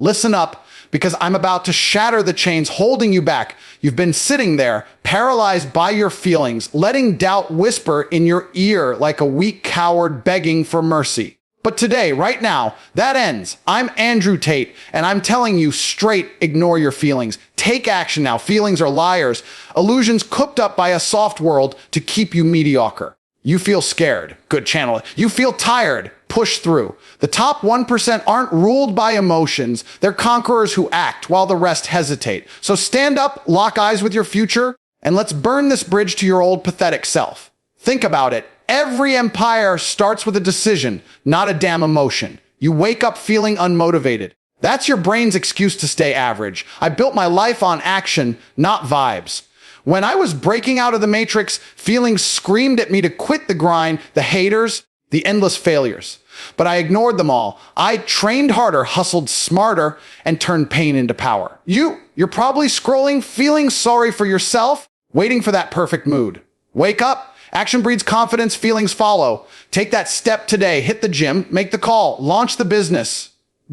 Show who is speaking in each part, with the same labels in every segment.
Speaker 1: Listen up, because I'm about to shatter the chains holding you back. You've been sitting there, paralyzed by your feelings, letting doubt whisper in your ear like a weak coward begging for mercy. But today, right now, that ends. I'm Andrew Tate, and I'm telling you straight, ignore your feelings. Take action now. Feelings are liars, illusions cooked up by a soft world to keep you mediocre. You feel scared. Good, channel it. You feel tired. Push through. The top 1% aren't ruled by emotions. They're conquerors who act while the rest hesitate. So stand up, lock eyes with your future, and let's burn this bridge to your old pathetic self. Think about it. Every empire starts with a decision, not a damn emotion. You wake up feeling unmotivated. That's your brain's excuse to stay average. I built my life on action, not vibes. When I was breaking out of the matrix, feelings screamed at me to quit the grind, the haters, the endless failures. But I ignored them all. I trained harder, hustled smarter, and turned pain into power. You're probably scrolling, feeling sorry for yourself, waiting for that perfect mood. Wake up. Action breeds confidence, feelings follow. Take that step today. Hit the gym, make the call, launch the business.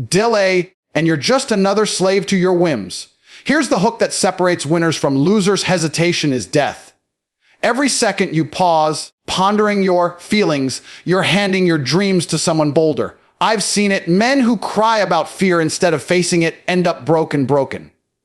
Speaker 1: Delay, and you're just another slave to your whims. Here's the hook that separates winners from losers. Hesitation is death. Every second you pause, pondering your feelings, you're handing your dreams to someone bolder. I've seen it. Men who cry about fear instead of facing it end up broken.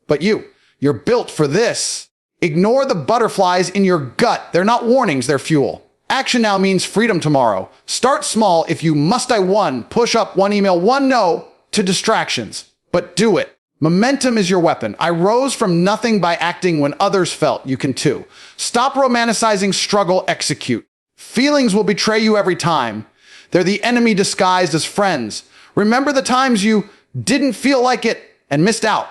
Speaker 1: But you're built for this. Ignore the butterflies in your gut. They're not warnings, they're fuel. Action now means freedom tomorrow. Start small. If you must, I won. Push up, one email, one no to distractions. But do it. Momentum is your weapon. I rose from nothing by acting when others felt. You can too. Stop romanticizing struggle, execute. Feelings will betray you every time. They're the enemy disguised as friends. Remember the times you didn't feel like it and missed out.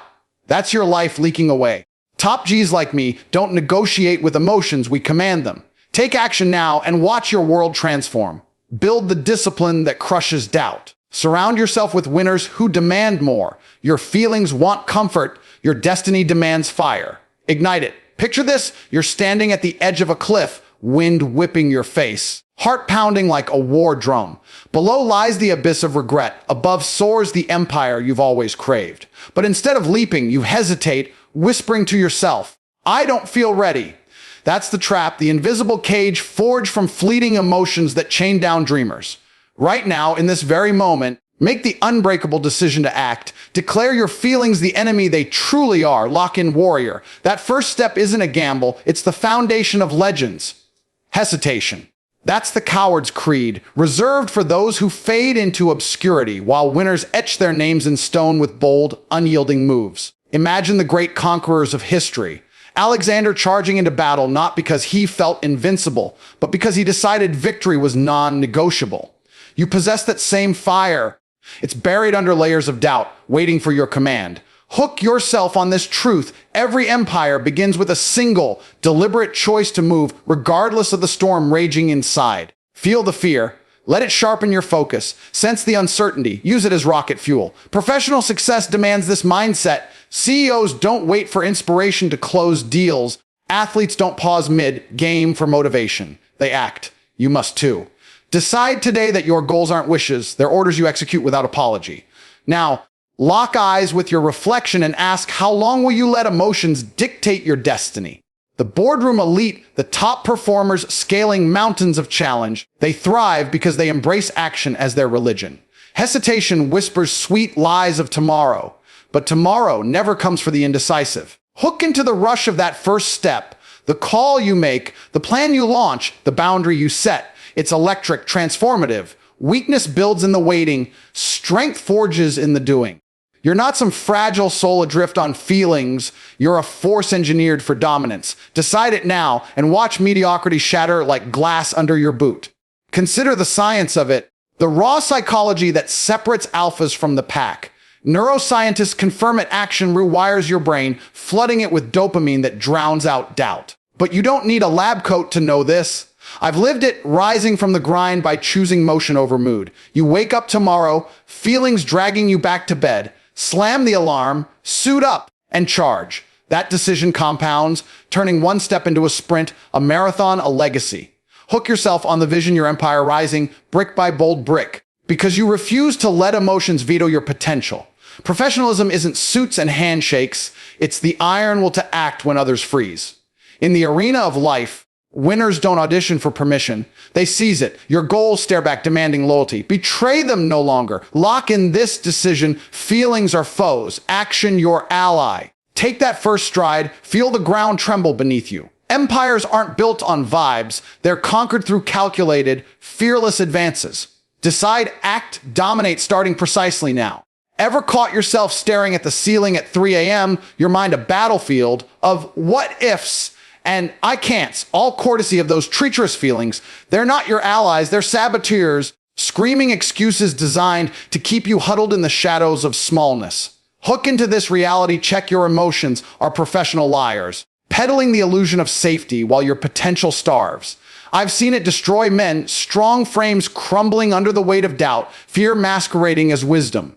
Speaker 1: That's your life leaking away. Top G's like me don't negotiate with emotions, we command them. Take action now and watch your world transform. Build the discipline that crushes doubt. Surround yourself with winners who demand more. Your feelings want comfort. Your destiny demands fire. Ignite it. Picture this. You're standing at the edge of a cliff, wind whipping your face, heart pounding like a war drum. Below lies the abyss of regret. Above soars the empire you've always craved. But instead of leaping, you hesitate, whispering to yourself, I don't feel ready. That's the trap, the invisible cage forged from fleeting emotions that chain down dreamers. Right now, in this very moment, make the unbreakable decision to act. Declare your feelings the enemy they truly are. Lock in warrior. That first step isn't a gamble. It's the foundation of legends. Hesitation. That's the coward's creed, reserved for those who fade into obscurity, while winners etch their names in stone with bold, unyielding moves. Imagine the great conquerors of history. Alexander charging into battle not because he felt invincible, but because he decided victory was non-negotiable. You possess that same fire. It's buried under layers of doubt, waiting for your command. Hook yourself on this truth. Every empire begins with a single, deliberate choice to move, regardless of the storm raging inside. Feel the fear. Let it sharpen your focus. Sense the uncertainty. Use it as rocket fuel. Professional success demands this mindset. CEOs don't wait for inspiration to close deals. Athletes don't pause mid-game for motivation. They act. You must too. Decide today that your goals aren't wishes. They're orders you execute without apology. Now, lock eyes with your reflection and ask, how long will you let emotions dictate your destiny? The boardroom elite, the top performers scaling mountains of challenge, they thrive because they embrace action as their religion. Hesitation whispers sweet lies of tomorrow, but tomorrow never comes for the indecisive. Hook into the rush of that first step, the call you make, the plan you launch, the boundary you set. It's electric, transformative. Weakness builds in the waiting, strength forges in the doing. You're not some fragile soul adrift on feelings. You're a force engineered for dominance. Decide it now and watch mediocrity shatter like glass under your boot. Consider the science of it, the raw psychology that separates alphas from the pack. Neuroscientists confirm it. Action rewires your brain, flooding it with dopamine that drowns out doubt. But you don't need a lab coat to know this. I've lived it, rising from the grind by choosing motion over mood. You wake up tomorrow, feelings dragging you back to bed. Slam the alarm, suit up, and charge. That decision compounds, turning one step into a sprint, a marathon, a legacy. Hook yourself on the vision, your empire rising, brick by bold brick, because you refuse to let emotions veto your potential. Professionalism isn't suits and handshakes, it's the iron will to act when others freeze. In the arena of life, winners don't audition for permission. They seize it. Your goals stare back, demanding loyalty. Betray them no longer. Lock in this decision. Feelings are foes. Action your ally. Take that first stride. Feel the ground tremble beneath you. Empires aren't built on vibes. They're conquered through calculated, fearless advances. Decide, act, dominate, starting precisely now. Ever caught yourself staring at the ceiling at 3 a.m., your mind a battlefield of what ifs and I can'ts, all courtesy of those treacherous feelings? They're not your allies, they're saboteurs, screaming excuses designed to keep you huddled in the shadows of smallness. Hook into this reality, check your emotions are professional liars, peddling the illusion of safety while your potential starves. I've seen it destroy men, strong frames crumbling under the weight of doubt, fear masquerading as wisdom.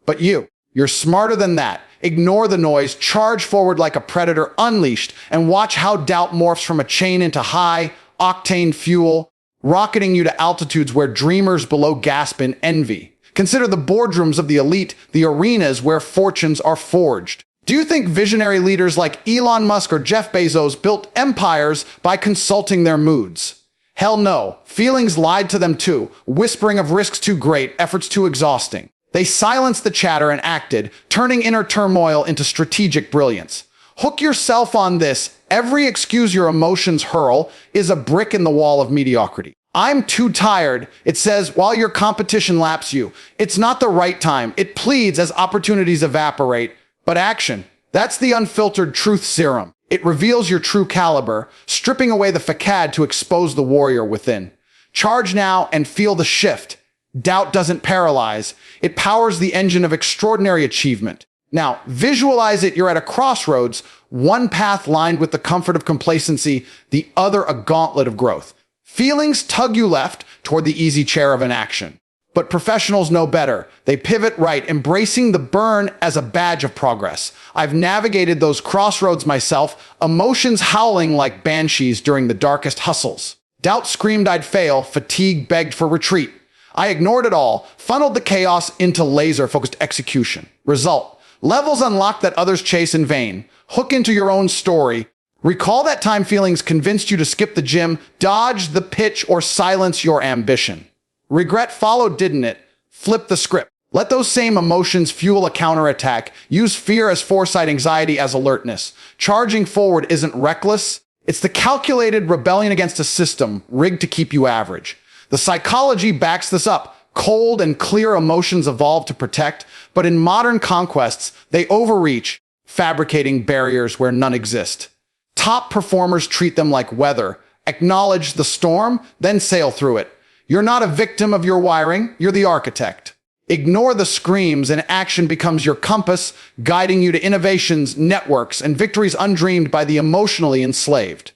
Speaker 1: But you're smarter than that. Ignore the noise, charge forward like a predator unleashed, and watch how doubt morphs from a chain into high-octane fuel, rocketing you to altitudes where dreamers below gasp in envy. Consider the boardrooms of the elite, the arenas where fortunes are forged. Do you think visionary leaders like Elon Musk or Jeff Bezos built empires by consulting their moods? Hell no. Feelings lied to them too, whispering of risks too great, efforts too exhausting. They silenced the chatter and acted, turning inner turmoil into strategic brilliance. Hook yourself on this. Every excuse your emotions hurl is a brick in the wall of mediocrity. I'm too tired, it says while your competition laps you. It's not the right time. It pleads as opportunities evaporate. But action, that's the unfiltered truth serum. It reveals your true caliber, stripping away the facade to expose the warrior within. Charge now and feel the shift. Doubt doesn't paralyze. It powers the engine of extraordinary achievement. Now, visualize it. You're at a crossroads, one path lined with the comfort of complacency, the other a gauntlet of growth. Feelings tug you left toward the easy chair of inaction. But professionals know better. They pivot right, embracing the burn as a badge of progress. I've navigated those crossroads myself, emotions howling like banshees during the darkest hustles. Doubt screamed I'd fail, fatigue begged for retreat. I ignored it all, funneled the chaos into laser-focused execution. Result: levels unlocked that others chase in vain. Hook into your own story. Recall that time feelings convinced you to skip the gym, dodge the pitch, or silence your ambition. Regret followed, didn't it? Flip the script. Let those same emotions fuel a counterattack. Use fear as foresight, anxiety as alertness. Charging forward isn't reckless. It's the calculated rebellion against a system rigged to keep you average. The psychology backs this up. Cold and clear emotions evolve to protect, but in modern conquests, they overreach, fabricating barriers where none exist. Top performers treat them like weather. Acknowledge the storm, then sail through it. You're not a victim of your wiring, you're the architect. Ignore the screams and action becomes your compass, guiding you to innovations, networks, and victories undreamed by the emotionally enslaved.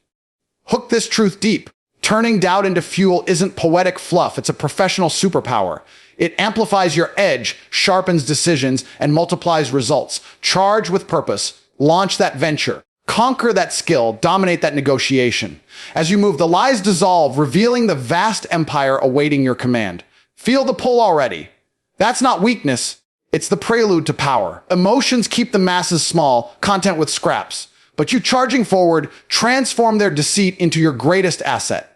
Speaker 1: Hook this truth deep. Turning doubt into fuel isn't poetic fluff, it's a professional superpower. It amplifies your edge, sharpens decisions, and multiplies results. Charge with purpose. Launch that venture. Conquer that skill. Dominate that negotiation. As you move, the lies dissolve, revealing the vast empire awaiting your command. Feel the pull already. That's not weakness. It's the prelude to power. Emotions keep the masses small, content with scraps. But you charging forward, transform their deceit into your greatest asset.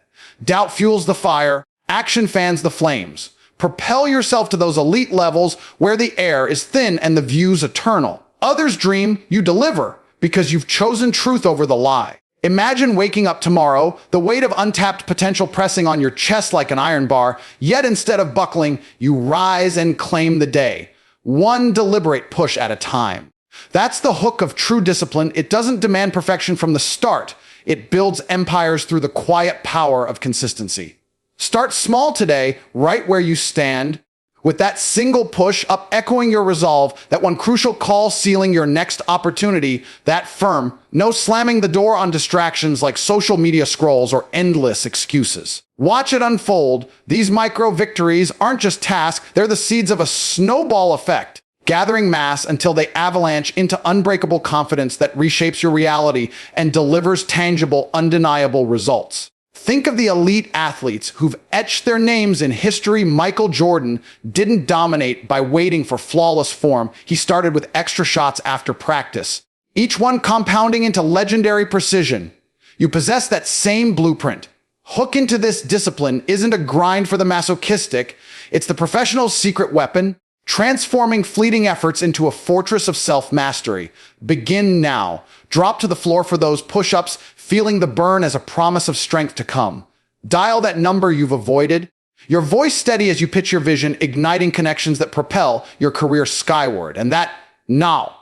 Speaker 1: Doubt fuels the fire, action fans the flames. Propel yourself to those elite levels where the air is thin and the view's eternal. Others dream, you deliver, because you've chosen truth over the lie. Imagine waking up tomorrow, the weight of untapped potential pressing on your chest like an iron bar, yet instead of buckling, you rise and claim the day. One deliberate push at a time. That's the hook of true discipline. It doesn't demand perfection from the start. It builds empires through the quiet power of consistency. Start small today, right where you stand, with that single push up echoing your resolve, that one crucial call sealing your next opportunity, that firm, no slamming the door on distractions like social media scrolls or endless excuses. Watch it unfold. These micro victories aren't just tasks, they're the seeds of a snowball effect, gathering mass until they avalanche into unbreakable confidence that reshapes your reality and delivers tangible, undeniable results. Think of the elite athletes who've etched their names in history. Michael Jordan didn't dominate by waiting for flawless form. He started with extra shots after practice, each one compounding into legendary precision. You possess that same blueprint. Hook into this discipline isn't a grind for the masochistic. It's the professional's secret weapon, transforming fleeting efforts into a fortress of self-mastery. Begin now. Drop to the floor for those push-ups, feeling the burn as a promise of strength to come. Dial that number you've avoided. Your voice steady as you pitch your vision, igniting connections that propel your career skyward. And that now.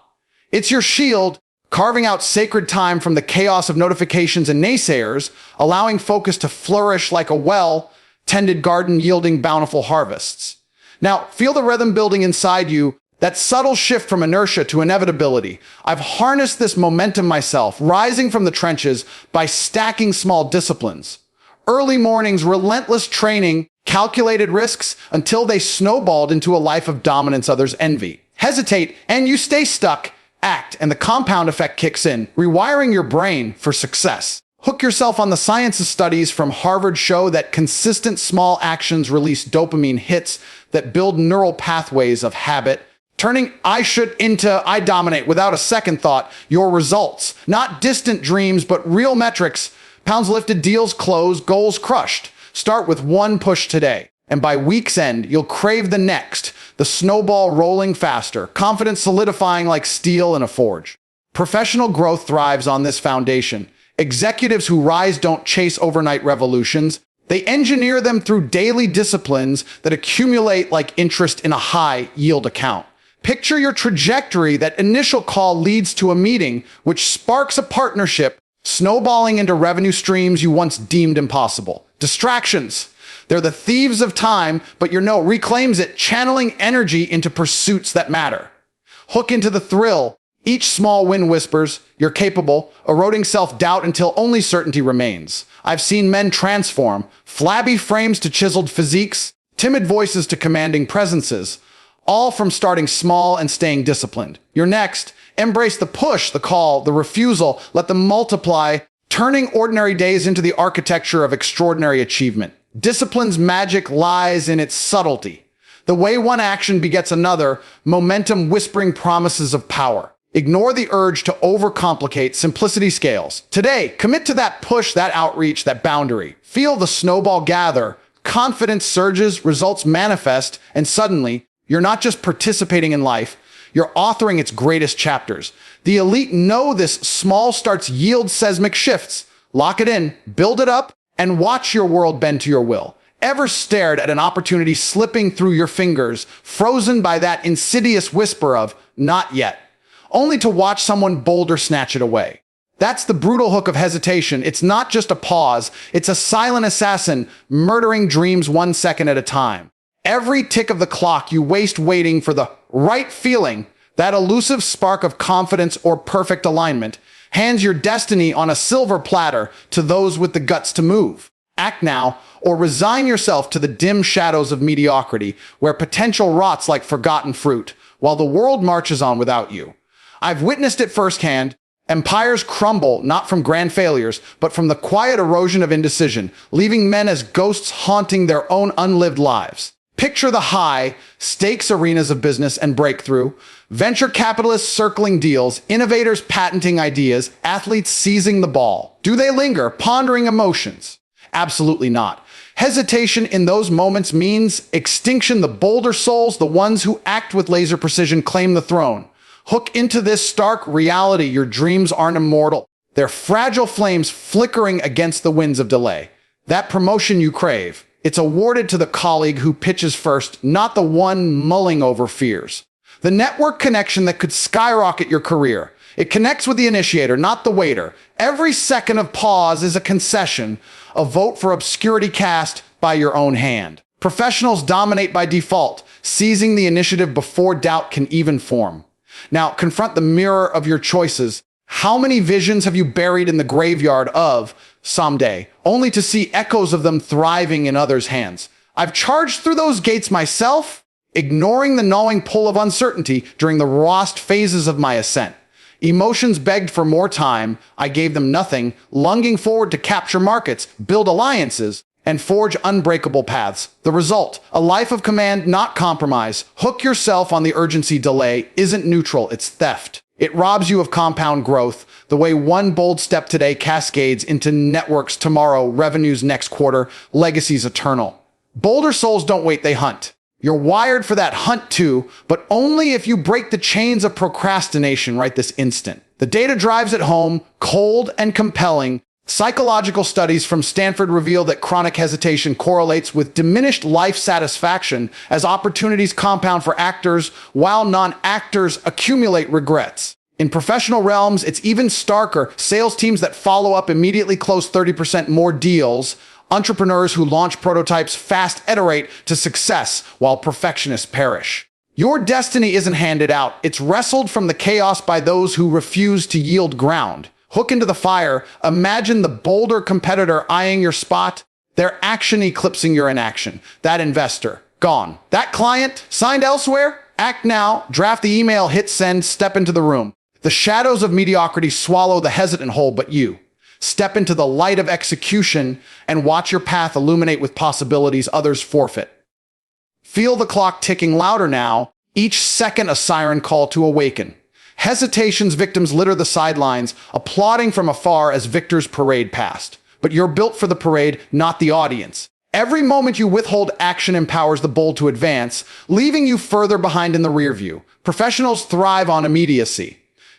Speaker 1: It's your shield, carving out sacred time from the chaos of notifications and naysayers, allowing focus to flourish like a well-tended garden yielding bountiful harvests. Now, feel the rhythm building inside you, that subtle shift from inertia to inevitability. I've harnessed this momentum myself, rising from the trenches by stacking small disciplines. Early mornings, relentless training, calculated risks, until they snowballed into a life of dominance others envy. Hesitate, and you stay stuck. Act, and the compound effect kicks in, rewiring your brain for success. Hook yourself on the science of studies from Harvard show that consistent small actions release dopamine hits that build neural pathways of habit, turning I should into I dominate without a second thought. Your results, not distant dreams, but real metrics. Pounds lifted, deals closed, goals crushed. Start with one push today, and by week's end, you'll crave the next. The snowball rolling faster, confidence solidifying like steel in a forge. Professional growth thrives on this foundation. Executives who rise don't chase overnight revolutions. They engineer them through daily disciplines that accumulate like interest in a high-yield account. Picture your trajectory. That initial call leads to a meeting, which sparks a partnership, snowballing into revenue streams you once deemed impossible. Distractions. They're the thieves of time, but your no reclaims it, channeling energy into pursuits that matter. Hook into the thrill. Each small win whispers, you're capable, eroding self-doubt until only certainty remains. I've seen men transform, flabby frames to chiseled physiques, timid voices to commanding presences, all from starting small and staying disciplined. You're next. Embrace the push, the call, the refusal. Let them multiply, turning ordinary days into the architecture of extraordinary achievement. Discipline's magic lies in its subtlety. The way one action begets another, momentum whispering promises of power. Ignore the urge to overcomplicate. Simplicity scales. Today, commit to that push, that outreach, that boundary. Feel the snowball gather. Confidence surges, results manifest, and suddenly, you're not just participating in life, you're authoring its greatest chapters. The elite know this. Small starts yield seismic shifts. Lock it in, build it up, and watch your world bend to your will. Ever stared at an opportunity slipping through your fingers, frozen by that insidious whisper of, not yet, only to watch someone bolder snatch it away? That's the brutal hook of hesitation. It's not just a pause, it's a silent assassin, murdering dreams 1 second at a time. Every tick of the clock you waste waiting for the right feeling, that elusive spark of confidence or perfect alignment, hands your destiny on a silver platter to those with the guts to move. Act now, or resign yourself to the dim shadows of mediocrity, where potential rots like forgotten fruit, while the world marches on without you. I've witnessed it firsthand. Empires crumble not from grand failures, but from the quiet erosion of indecision, leaving men as ghosts haunting their own unlived lives. Picture the high-stakes arenas of business and breakthrough, venture capitalists circling deals, innovators patenting ideas, athletes seizing the ball. Do they linger, pondering emotions? Absolutely not. Hesitation in those moments means extinction. The bolder souls, the ones who act with laser precision, claim the throne. Hook into this stark reality. Your dreams aren't immortal. They're fragile flames flickering against the winds of delay. That promotion you crave, it's awarded to the colleague who pitches first, not the one mulling over fears. The network connection that could skyrocket your career. It connects with the initiator, not the waiter. Every second of pause is a concession, a vote for obscurity cast by your own hand. Professionals dominate by default, seizing the initiative before doubt can even form. Now, confront the mirror of your choices. How many visions have you buried in the graveyard of someday, only to see echoes of them thriving in others' hands? I've charged through those gates myself, ignoring the gnawing pull of uncertainty during the rawest phases of my ascent. Emotions begged for more time. I gave them nothing, lunging forward to capture markets, build alliances, and forge unbreakable paths. The result, a life of command, not compromise. Hook yourself on the urgency. Delay isn't neutral, it's theft. It robs you of compound growth, the way one bold step today cascades into networks tomorrow, revenues next quarter, legacies eternal. Bolder souls don't wait, they hunt. You're wired for that hunt too, but only if you break the chains of procrastination right this instant. The data drives it home, cold and compelling. Psychological studies from Stanford reveal that chronic hesitation correlates with diminished life satisfaction as opportunities compound for actors while non-actors accumulate regrets. In professional realms, it's even starker. Sales teams that follow up immediately close 30% more deals. Entrepreneurs who launch prototypes fast iterate to success while perfectionists perish. Your destiny isn't handed out. It's wrestled from the chaos by those who refuse to yield ground. Hook into the fire. Imagine the bolder competitor eyeing your spot, their action eclipsing your inaction. That investor, gone. That client, signed elsewhere? Act now, draft the email, hit send, step into the room. The shadows of mediocrity swallow the hesitant whole, but you. Step into the light of execution and watch your path illuminate with possibilities others forfeit. Feel the clock ticking louder now, each second a siren call to awaken. Hesitation's victims litter the sidelines, applauding from afar as victors parade past. But you're built for the parade, not the audience. Every moment you withhold action empowers the bold to advance, leaving you further behind in the rear view. Professionals thrive on immediacy.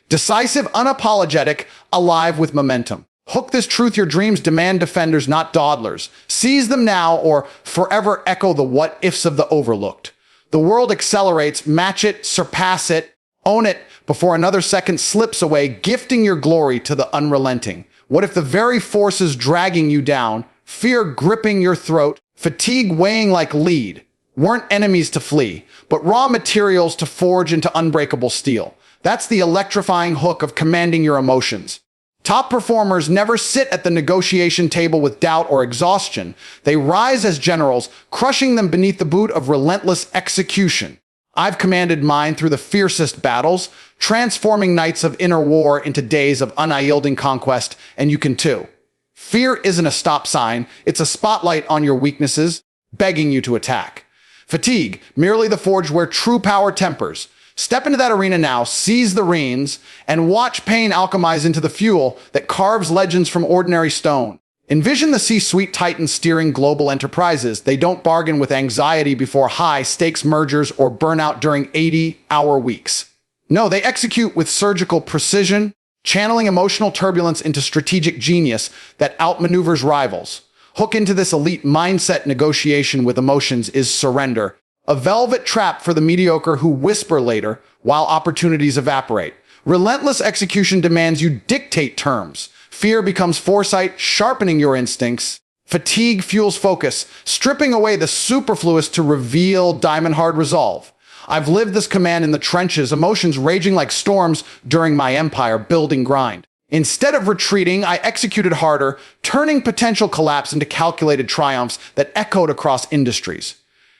Speaker 1: Decisive, unapologetic, alive with momentum. Hook this truth. Your dreams demand defenders, not dawdlers. Seize them now or forever echo the what-ifs of the overlooked. The world accelerates, match it, surpass it, own it before another second slips away, gifting your glory to the unrelenting. What if the very forces dragging you down, fear gripping your throat, fatigue weighing like lead, weren't enemies to flee, but raw materials to forge into unbreakable steel? That's the electrifying hook of commanding your emotions. Top performers never sit at the negotiation table with doubt or exhaustion. They rise as generals, crushing them beneath the boot of relentless execution. I've commanded mine through the fiercest battles, transforming nights of inner war into days of unyielding conquest, and you can too. Fear isn't a stop sign, it's a spotlight on your weaknesses, begging you to attack. Fatigue, merely the forge where true power tempers. Step into that arena now, seize the reins, and watch pain alchemize into the fuel that carves legends from ordinary stone. Envision the C-suite titans steering global enterprises. They don't bargain with anxiety before high-stakes mergers or burnout during 80-hour weeks. No, they execute with surgical precision, channeling emotional turbulence into strategic genius that outmaneuvers rivals. Hook into this elite mindset. Negotiation with emotions is surrender. A velvet trap for the mediocre who whisper later while opportunities evaporate. Relentless execution demands you dictate terms. Fear becomes foresight, sharpening your instincts. Fatigue fuels focus, stripping away the superfluous to reveal diamond-hard resolve. I've lived this command in the trenches, emotions raging like storms during my empire building grind. Instead of retreating, I executed harder, turning potential collapse into calculated triumphs that echoed across industries.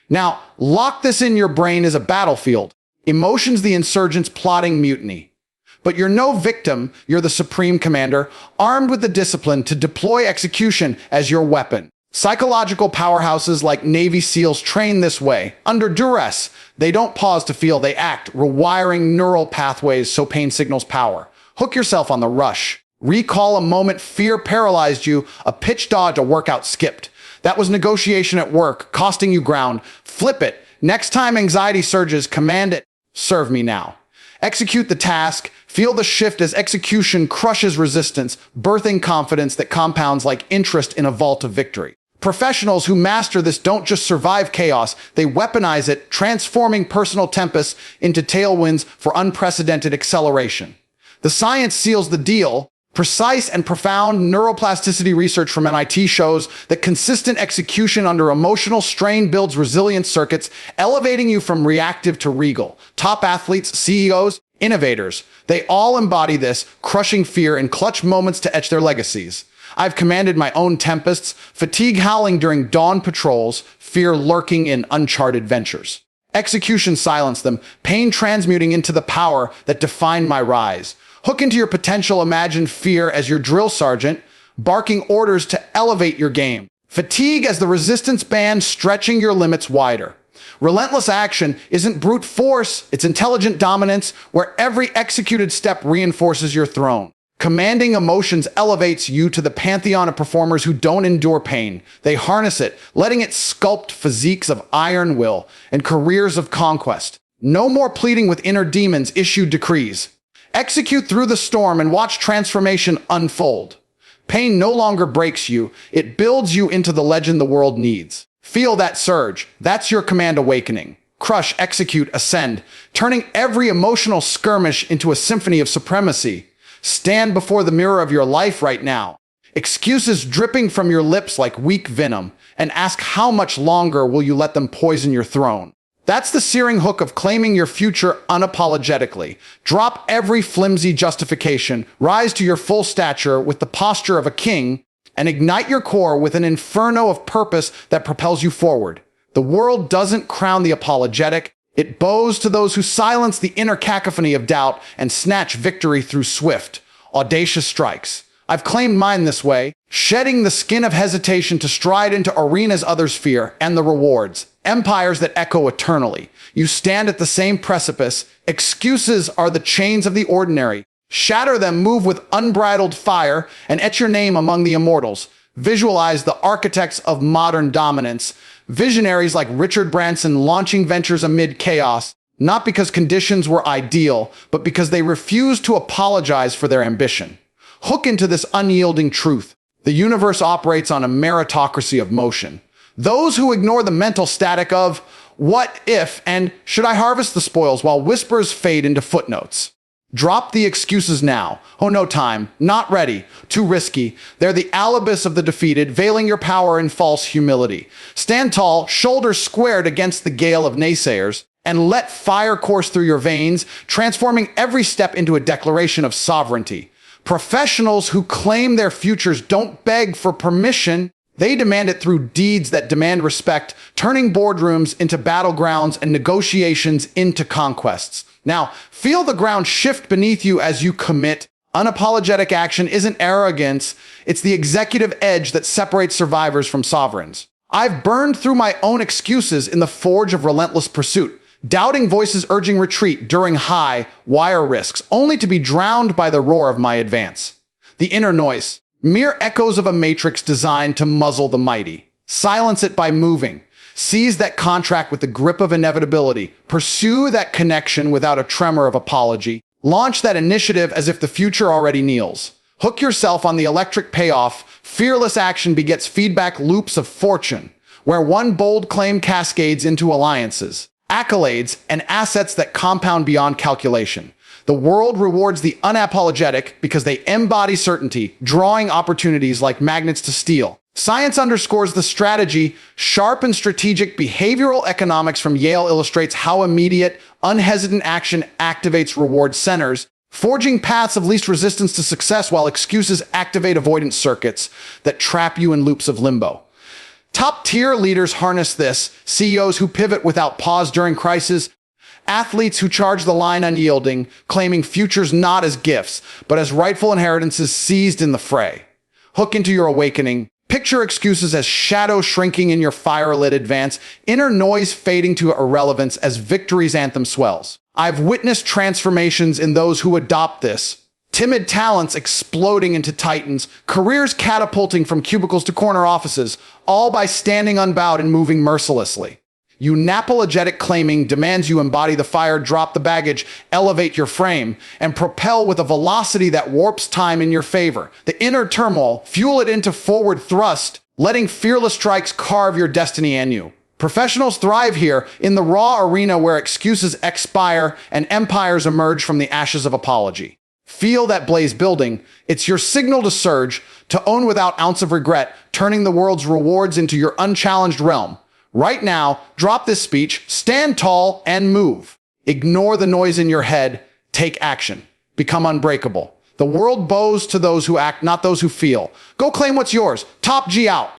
Speaker 1: Now, lock this in your brain as a battlefield. Emotions, the insurgents plotting mutiny. But you're no victim, you're the supreme commander, armed with the discipline to deploy execution as your weapon. Psychological powerhouses like Navy SEALs train this way. Under duress, they don't pause to feel, they act, rewiring neural pathways so pain signals power. Hook yourself on the rush. Recall a moment fear paralyzed you, a pitch dodge, a workout skipped. That was negotiation at work, costing you ground. Flip it. Next time anxiety surges, command it. Serve me now. Execute the task. Feel the shift as execution crushes resistance, birthing confidence that compounds like interest in a vault of victory. Professionals who master this don't just survive chaos, they weaponize it, transforming personal tempests into tailwinds for unprecedented acceleration. The science seals the deal. Precise and profound neuroplasticity research from MIT shows that consistent execution under emotional strain builds resilient circuits, elevating you from reactive to regal. Top athletes, CEOs, innovators, they all embody this, crushing fear in clutch moments to etch their legacies. I've commanded my own tempests, fatigue howling during dawn patrols, fear lurking in uncharted ventures. Execution silenced them, pain transmuting into the power that defined my rise. Hook into your potential, imagine fear as your drill sergeant, barking orders to elevate your game. Fatigue as the resistance band, stretching your limits wider. Relentless action isn't brute force, it's intelligent dominance, where every executed step reinforces your throne. Commanding emotions elevates you to the pantheon of performers who don't endure pain. They harness it, letting it sculpt physiques of iron will and careers of conquest. No more pleading with inner demons, issue decrees. Execute through the storm and watch transformation unfold. Pain no longer breaks you, it builds you into the legend the world needs. Feel that surge, that's your command awakening. Crush, execute, ascend, turning every emotional skirmish into a symphony of supremacy. Stand before the mirror of your life right now. Excuses dripping from your lips like weak venom, and ask how much longer will you let them poison your throne. That's the searing hook of claiming your future unapologetically. Drop every flimsy justification, rise to your full stature with the posture of a king, and ignite your core with an inferno of purpose that propels you forward. The world doesn't crown the apologetic, it bows to those who silence the inner cacophony of doubt and snatch victory through swift, audacious strikes. I've claimed mine this way, shedding the skin of hesitation to stride into arenas others fear, and the rewards, empires that echo eternally. You stand at the same precipice. Excuses are the chains of the ordinary. Shatter them, move with unbridled fire, and etch your name among the immortals. Visualize the architects of modern dominance, visionaries like Richard Branson launching ventures amid chaos, not because conditions were ideal, but because they refused to apologize for their ambition. Hook into this unyielding truth. The universe operates on a meritocracy of motion. Those who ignore the mental static of what if and should I harvest the spoils while whispers fade into footnotes. Drop the excuses now. Oh, no time. Not ready. Too risky. They're the alibis of the defeated, veiling your power in false humility. Stand tall, shoulders squared against the gale of naysayers, and let fire course through your veins, transforming every step into a declaration of sovereignty. Professionals who claim their futures don't beg for permission. They demand it through deeds that demand respect, turning boardrooms into battlegrounds and negotiations into conquests. Now, feel the ground shift beneath you as you commit. Unapologetic action isn't arrogance, it's the executive edge that separates survivors from sovereigns. I've burned through my own excuses in the forge of relentless pursuit, doubting voices urging retreat during high wire risks, only to be drowned by the roar of my advance. The inner noise, mere echoes of a matrix designed to muzzle the mighty. Silence it by moving. Seize that contract with the grip of inevitability. Pursue that connection without a tremor of apology. Launch that initiative as if the future already kneels. Hook yourself on the electric payoff. Fearless action begets feedback loops of fortune, where one bold claim cascades into alliances, accolades, and assets that compound beyond calculation. The world rewards the unapologetic because they embody certainty, drawing opportunities like magnets to steel. Science underscores the strategy. Sharp and strategic behavioral economics from Yale illustrates how immediate, unhesitant action activates reward centers, forging paths of least resistance to success while excuses activate avoidance circuits that trap you in loops of limbo. Top-tier leaders harness this, CEOs who pivot without pause during crisis, athletes who charge the line unyielding, claiming futures not as gifts, but as rightful inheritances seized in the fray. Hook into your awakening. Picture excuses as shadow shrinking in your fire-lit advance, inner noise fading to irrelevance as victory's anthem swells. I've witnessed transformations in those who adopt this. Timid talents exploding into titans, careers catapulting from cubicles to corner offices, all by standing unbowed and moving mercilessly. Unapologetic claiming demands you embody the fire, drop the baggage, elevate your frame, and propel with a velocity that warps time in your favor. The inner turmoil, fuel it into forward thrust, letting fearless strikes carve your destiny anew. Professionals thrive here in the raw arena where excuses expire and empires emerge from the ashes of apology. Feel that blaze building. It's your signal to surge, to own without ounce of regret, turning the world's rewards into your unchallenged realm. Right now, drop this speech, stand tall, and move. Ignore the noise in your head. Take action. Become unbreakable. The world bows to those who act, not those who feel. Go claim what's yours. Top G out.